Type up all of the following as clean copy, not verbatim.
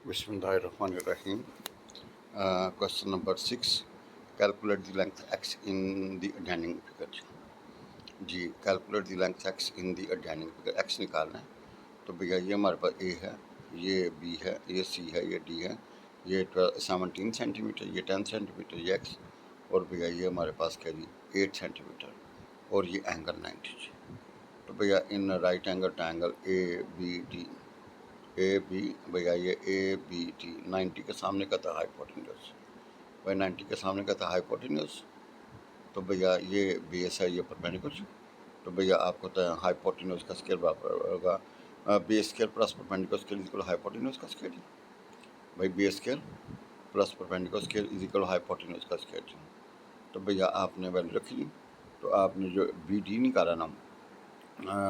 Bismillahirrahmanirrahim. Question number 6. Calculate the length x in the adjoining figure. जी, calculate the length x in the adjoining figure. x निकालना है तो भैया ये हमारे पास a है, ये b है, ये c है, ये d है, ये 17 सेंटीमीटर, ये 10 सेंटीमीटर, ये x, और भैया ये हमारे पास क्या जी 8 सेंटीमीटर, और ये एंगल 90 जी. तो भैया in right angle triangle A B D, A B, भैया ये ए बी टी 90 के सामने का था हाइपोटेन्यूज, भाई 90 के सामने का था हाइपोटेन्यूज. तो भैया ये बेस है, ये परपेंडिकुलर. तो भैया आपको तो हाइपोटेन्यूज का स्केयर बराबर होगा base square plus perpendicular square is equal hypotenuse का स्केयर. भाई base square plus perpendicular square is equal hypotenuse का स्केयर. तो भैया आपने वैल्यू रख ली. तो आपने जो बी डी निकाला ना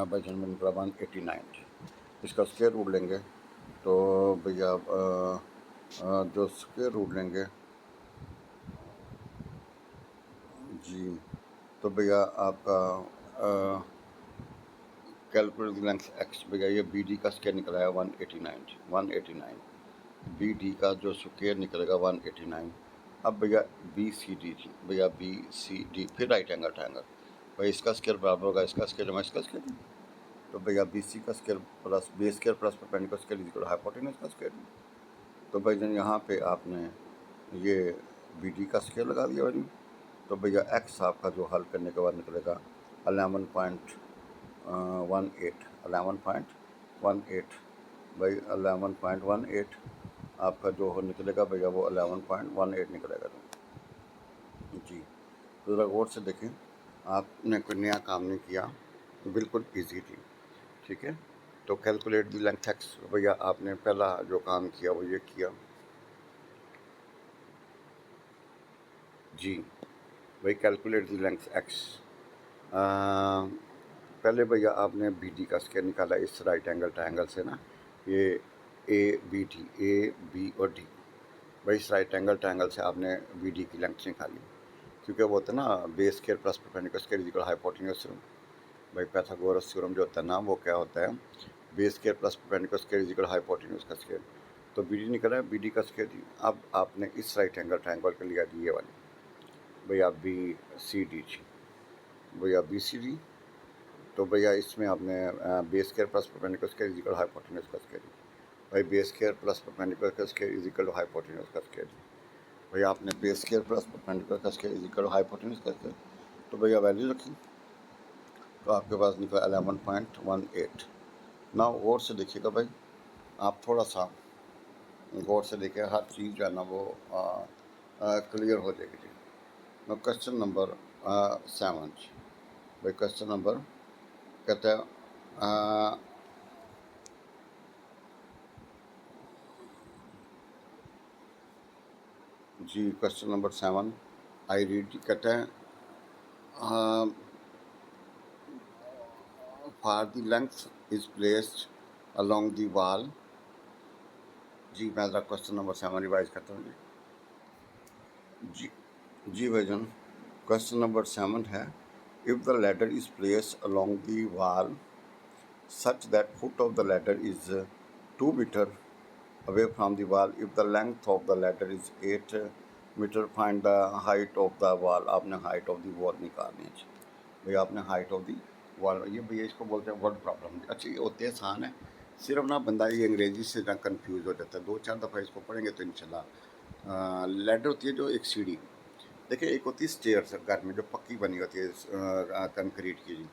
भाई जन्म निकला 189. इसका स्केयर रूट लेंगे तो भैया जो स्क्वायर रूट लेंगे जी, तो भैया आपका कैलकुलेट लेंथ एक्स, भैया ये बी डी का स्क्वायर निकला है 189. 189 बी डी का जो स्क्वायर निकलेगा 189. अब भैया बी सी डी जी, भैया बी सी डी फिर राइट एंगल ट्रायंगल, भाई इसका स्क्वायर बराबर होगा इसका स्क्वायर जमा इसका स्क्वायर. तो भैया बी सी का square plus base square plus perpendicular square is equal hypotenuse का स्क्वायर. तो भाई जन यहाँ पे आपने ये बी डी का स्क्वायर लगा दिया भाई. तो भैया एक्स आपका जो हल करने के बाद निकलेगा 11.18. 11.18 भाई 11.18 आपका जो निकलेगा भैया वो 11.18 निकलेगा जी. तो ज़रा गौर से देखें, आपने कोई नया काम नहीं किया, बिल्कुल इजी थी. ठीक है, तो कैलकुलेट द लेंथ एक्स, भैया आपने पहला जो काम किया वो ये किया जी. भाई कैलकुलेट द लेंथ एक्स, पहले भैया आपने बी डी का स्क्वायर निकाला इस राइट एंगल ट्रायंगल से ना, ये A B D, A B और डी. भाई इस राइट एंगल ट्रायंगल से आपने बी डी की लेंथ निकाली, क्योंकि वो होता है ना base square plus perpendicular square is equal hypotenuse theorem. भाई पाइथागोरस थ्योरम जो होता है ना वो क्या होता है, base square plus perpendicular square is equal hypotenuse का स्क्वायर. तो बी डी निकला है, बी डी का स्क्वायर दी. अब आपने इस राइट एंगल ट्रायंगल के लिया दी ये वाली, भैया बी सी डी जी, भैया बी सी डी. तो भैया इसमें आपने base square plus perpendicular square is equal hypotenuse का स्क्वायर. भाई बेस स्क्वायर प्लस परपेंडिकुलर का square is equal to hypotenuse का स्क्वायर. भैया आपने बेस स्क्वायर प्लस परपेंडिकुलर का square is equal to hypotenuse का स्क्वायर. तो भैया वैल्यू रखी तो आपके पास निकला 11.18. ना गौर से देखिएगा भाई, आप थोड़ा सा गौर से देखिए, हर चीज़ जो है ना वो क्लियर हो जाएगी जी. ना क्वेश्चन नंबर 7 भाई, क्वेश्चन नंबर कहते हैं जी, क्वेश्चन नंबर 7 आई रीड, कहते हैं for the length is placed along the wall जी. मैं ज़रा क्वेश्चन नंबर 7 रिवाइज करता हूँ जी. जी भाईजान, क्वेश्चन नंबर 7 है, if the ladder is placed along the wall such that foot of the ladder is 2 meter away from the wall, if the length of the ladder is 8 meter, find the height of the wall. आपने height of the wall निकालनी है भैया, आपने height of the wall, ये भैया इसको बोलते हैं वर्ड प्रॉब्लम. अच्छा ये होते आसान है, सिर्फ ना बंदा ये अंग्रेजी से ना कन्फ्यूज़ हो जाता है. 2-4 दफ़ा इसको पढ़ेंगे तो इंशाल्लाह. लैडर होती है जो एक सीढ़ी, देखिए एक होती है स्टेयर्स घर में जो पक्की बनी होती है कंक्रीट की जी,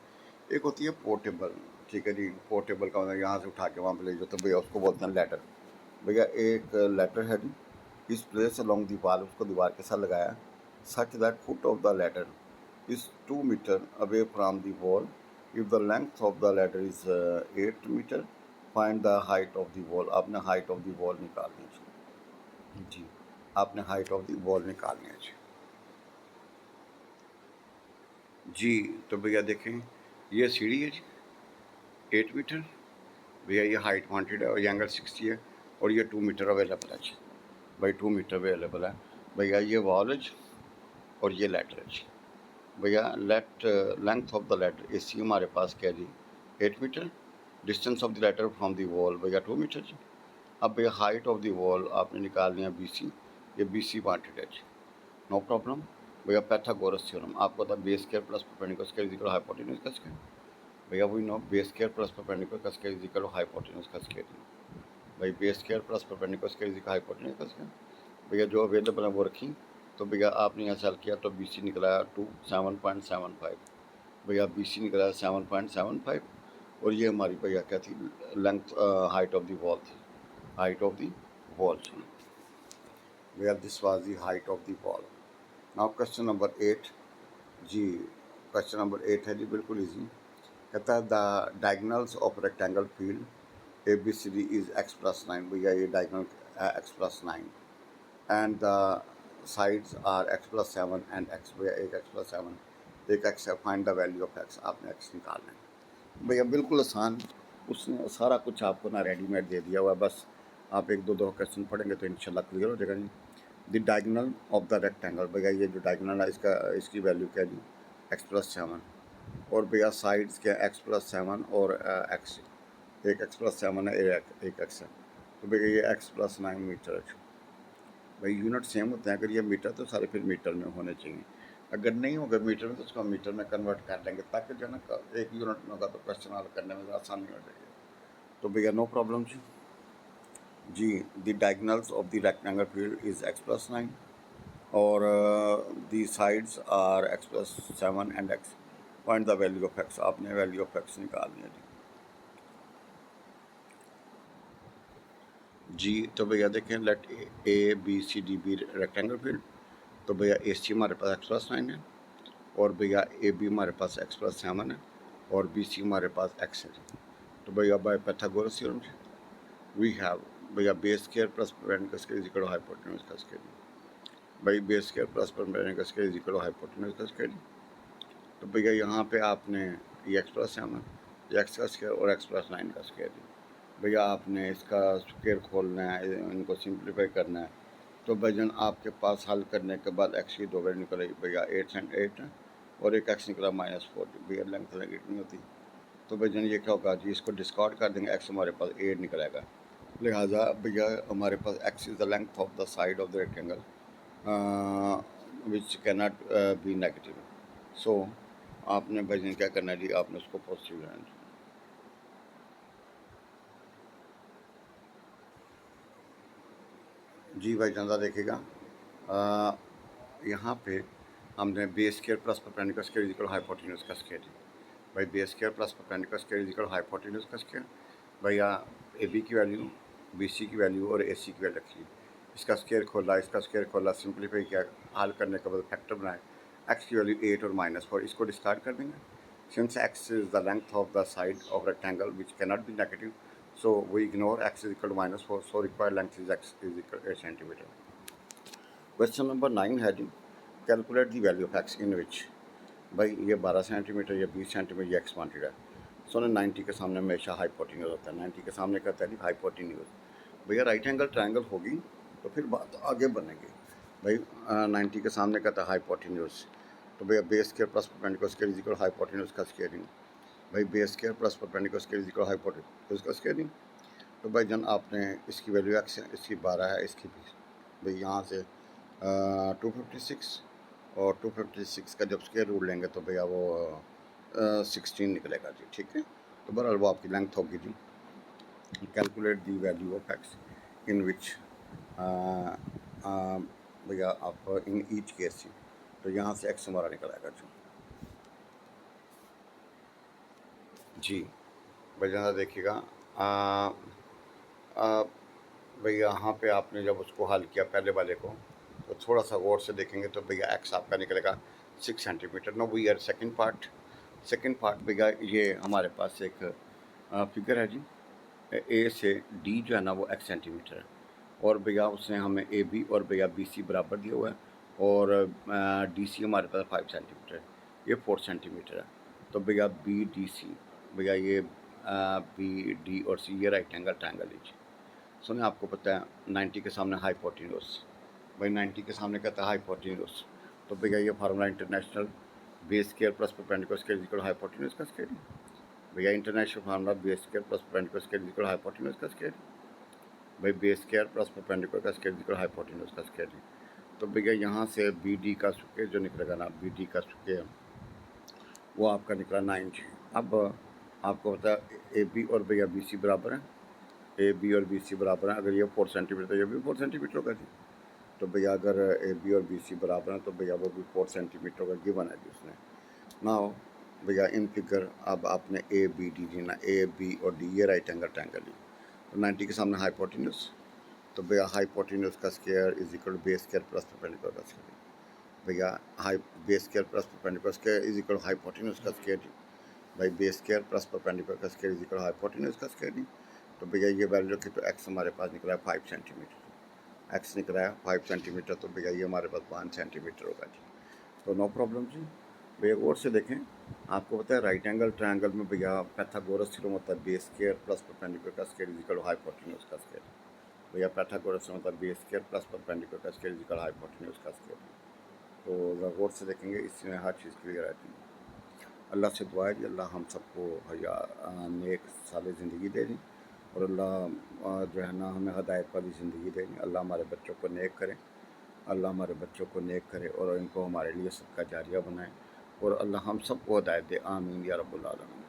एक होती है पोर्टेबल. ठीक है जी, पोर्टेबल का मतलब यहाँ से उठा के वहाँ पे ले जाओ, तो भैया उसको बोलते हैं लैडर. भैया एक लैडर है जी, इस प्लेस अलोंग दी वॉल, उसको दीवार के साथ लगाया, such that foot of the ladder is 2 metre away from the wall, if the length of the ladder is 8 metre, find the height of the wall. आपने height of the wall निकालनी है जी, आपने height of the wall निकालनी है जी. तो भैया देखें, ये सीढ़ी है जी 8 मीटर, भैया ये हाइट वांटेड है और ये एंगल 60 है, और ये 2 मीटर अवेलेबल है जी. भाई 2 मीटर अवेलेबल है. भैया ये वॉल है जी और ये लेटर है जी. भैया length of the ladder A C हमारे पास क्या है जी 8 metre, distance of the ladder from the wall भैया 2 मीटर जी. अब भैया हाइट ऑफ द वॉल आपने निकाल लिया BC, ये BC वांटेड है, नो प्रॉब्लम। भैया पैथागोरस थ्योरम आपको पता base square plus perpendicular square is equal to hypotenuse का स्क्वायर। भैया we know base square plus perpendicular का square is equal to hypotenuse का स्क्वायर। भाई base square plus perpendicular square is equal to hypotenuse का square. भैया जो available है वो रखी, तो भैया आपने यहाँ सेल किया तो BC निकला 7.75। भैया BC निकला 7.75 और ये हमारी भैया क्या थी, length height of the wall थी, हाइट ऑफ द वॉल। भैया this was the height of the wall. Now question number 8 जी, क्वेश्चन नंबर 8 है जी, बिल्कुल इजी। कहता है the diagonals of rectangle field ABCD is x+9। भैया ये diagonal x+9 and the sides are x+7 and x। भैया एक x+7 एक x है, find the value of x। आपने x निकालना है। भैया बिल्कुल आसान, उसने सारा कुछ आपको ना रेडीमेड दे दिया हुआ है, बस आप एक दो क्वेश्चन पढ़ेंगे तो इंशाल्लाह क्लियर हो जाएगा जी। The diagonal of the rectangle, भैया ये जो डायगोनल है इसकी वैल्यू क्या जी, x+7 और भैया साइड्स क्या x+7 और x, एक x+7 है एक x है, तो भैया ये x+9 मीटर है। भाई यूनिट सेम होते हैं, अगर ये मीटर तो सारे फिर मीटर में होने चाहिए, अगर नहीं होगा मीटर में तो उसको मीटर में कन्वर्ट कर लेंगे ताकि जो है ना एक यूनिट में होगा तो क्वेश्चन हल करने में आसानी हो जाएगी। तो भैया नो प्रॉब्लम जी। The diagonals of the rectangle field is x+9 और the sides are x+7 and x। Find the value of x। आपने वैल्यू ऑफ x निकाल लिया जी। तो भैया देखें, लेट ABCD रेक्टेंगल फील्ड, तो भैया AC हमारे पास x+9 है और भैया AB हमारे पास x+7 है और BC हमारे पास x है। तो भैया by Pythagoras theorem we have भैया base square plus perpendicular square is equal to hypotenuse का स्क्वायर। भाई base square plus perpendicular square is equal to hypotenuse का स्क्वायर। तो भैया यहाँ पे आपने ये x+7 x का स्क्वायर और x+9 का स्क्वायर, भैया आपने इसका स्क्वायर खोलना है, इनको सिंप्लीफाई करना है। तो भैया आपके पास हल करने के बाद x की 2 वैल्यू निकलेगी, भैया 8 एंड 8 और एक x निकला -4, भैया लेंथ नहीं होती। तो भैया ये क्या होगा जी, इसको डिस्कार्ड कर देंगे, x हमारे पास 8 निकलेगा। लिहाजा भैया हमारे पास x is the length of the side of the rectangle which can not be negative. So आपने भैया क्या करना है जी, आपने उसको पॉजिटिव लेना जी। भाई ज़्यादा देखेगा, यहाँ पे हमने base square plus perpendicular square is equal to hypotenuse का स्क्वायर। भाई base square plus perpendicular square is equal to hypotenuse का स्क्वायर। भैया AB की वैल्यू, BC की वैल्यू और AC की वैल्यू रखी, इसका स्क्वायर खोला, इसका स्क्वायर खोला, सिंप्लीफाई किया, हल करने के बाद फैक्टर बनाए, x की वैल्यू 8 और -4, इसको डिस्कार्ड कर देंगे। Since x is the length of the side of rectangle which can not be negative, so we ignore x is equal to -4, so required length is x is equal to 8 centimeter. Question number 9 है जी, calculate the value of x in which. भाई ये 12 centimetre या 20 centimetre ये x wanted है। सो ना 90 के सामने हमेशा हाइपोटेन्यूज होता है, 90 के सामने कहता है नहीं हाइपोटेन्यूज। भैया राइट एंगल ट्रायंगल होगी तो फिर बात आगे बनेगी। भाई 90 के सामने कहता है हाइपोटेन्यूज, तो भैया base square plus perpendicular square is equal hypotenuse का स्क्वायरिंग। भाई base square plus perpendicular square is equal hypotenuse का स्क्वायरिंग। तो भाई जन आपने इसकी वैल्यू x है, इसकी 12 है, इसकी 20। भाई यहाँ से 256 और 256 का जब स्क्वायर रूट लेंगे तो भैया वो 16 निकलेगा जी, ठीक है। तो बहरहाल वो आपकी लेंथ होगी जी। Calculate the value of x in which, भैया आप इन ईच केस, तो यहाँ से x हमारा निकलेगा जी। भाई ज़्यादा देखिएगा, भाई यहाँ पे आपने जब उसको हल किया पहले वाले को तो थोड़ा सा गौर से देखेंगे तो भैया x आपका निकलेगा 6 सेंटीमीटर। नो भैया सेकंड पार्ट भैया ये हमारे पास एक फिगर है जी, A से D जो है ना वो x सेंटीमीटर है और भैया उसने हमें AB और भैया BC बराबर दिया हुआ है और DC हमारे पास 5 सेंटीमीटर है, ये 4 सेंटीमीटर है। तो भैया BDC, भैया ये BD और C ये राइट एंगल ट्रायंगल है। सुने आपको पता है 90 के सामने हाइपोटेन्यूज, भाई 90 के सामने कहता है हाइपोटेन्यूज, तो भैया ये formula international base square plus perpendicular square equal hypotenuse का स्क्वायर। भैया international formula base square plus perpendicular square equal hypotenuse का स्क्वायर। भाई बेस स्क्वायर प्लस परपेंडिकुलर का स्क्वायर इक्वल हाइपोटेन्यूज का स्क्वायर। तो भैया यहाँ से बी डी का स्क्वायर जो निकलेगा ना, बी डी का स्क्वायर वो आपका निकला 9 जी। अब आपको पता है ए बी और भैया बी सी बराबर हैं, ए बी और बी सी बराबर हैं। अगर ये 4 सेंटीमीटर तो ये भी 4 सेंटीमीटर होगा जी। तो भैया अगर ए बी और बी सी बराबर हैं तो भैया वो भी 4 सेंटीमीटर का गिवन है जी उसने। ना हो भैया इन फिगर अब आपने ए बी डी लेना, ए बी और डी ये राइट एंगल ट्रायंगल ही। तो 90 के सामने हाइपोटेन्यूज, तो भैया हाइपोटेन्यूज का square is equal base square plus perpendicular का स्क्वायर। भैया high base square plus perpendicular square is equal hypotenuse का स्क्वायर जी। भाई बेस स्क्वायर प्लस परपेंडिकुलर का स्क्वायर इज इक्वल हाइपोटेन्यूज का स्क्वायर जी। तो भैया ये वैल्यू रखी तो एक्स हमारे पास निकला है 5 सेंटीमीटर, एक्स निकला है 5 सेंटीमीटर। तो भैया ये हमारे पास 1 सेंटीमीटर होगा जी। तो नो प्रॉब्लम जी। भैया गौर से देखें, आपको पता है राइट एंगल ट्रायंगल में भैया पैथागोरस थ्योरम होता है बेस स्क्वायर प्लस परपेंडिकुलर का स्क्वायर इज इक्वल हाइपोटेन्यूज का स्क्वायर। भैया पैथागोरस थ्योरम होता है बेस स्क्वायर प्लस परपेंडिकुलर का स्क्वायर इज इक्वल हाइपोटेन्यूज का स्क्वायर। तो गौर से देखेंगे इसमें हर चीज़ क्लियर आती है। अल्लाह से दुआ है कि अल्लाह हम सबको भैया नेक साल ज़िंदगी दे दें, और अल्लाह जो है ना हमें हदायत वाली ज़िंदगी दे दें। अल्लाह हमारे बच्चों को नेक करें, अल्लाह हमारे बच्चों को नेक करे और इनको हमारे लिए सबका जारिया बनाए, और अल्लाह हम सबको हदायत दे। आमीन या रब्बुल आलमीन।